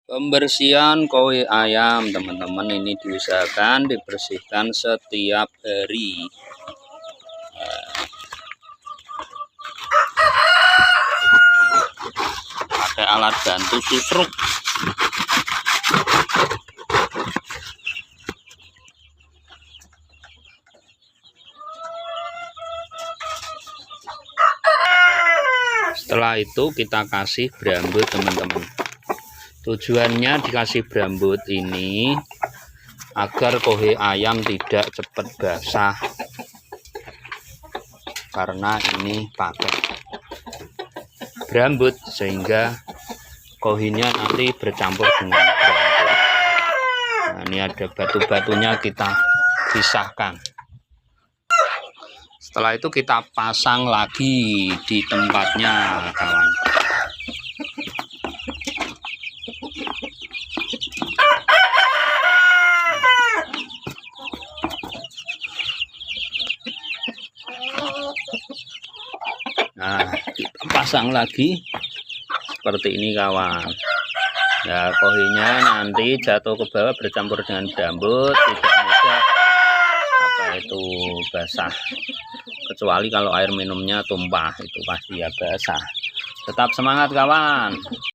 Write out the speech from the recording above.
Pembersihan koi ayam teman-teman ini diusahakan dibersihkan setiap hari. Pakai alat bantu susruk. Setelah itu kita kasih berambut teman-teman. Tujuannya dikasih berambut ini agar kohe ayam tidak cepat basah, karena ini pakai berambut sehingga kohinya nanti bercampur dengan berambut. Nah, ini ada batu-batunya, kita pisahkan. Setelah itu kita pasang lagi di tempatnya kawan. Nah, kita pasang lagi seperti ini kawan. Ya, kohinya nanti jatuh ke bawah bercampur dengan berambut, tidak mudah basah. Kecuali kalau air minumnya tumpah, itu pasti ya basah. Tetap semangat kawan.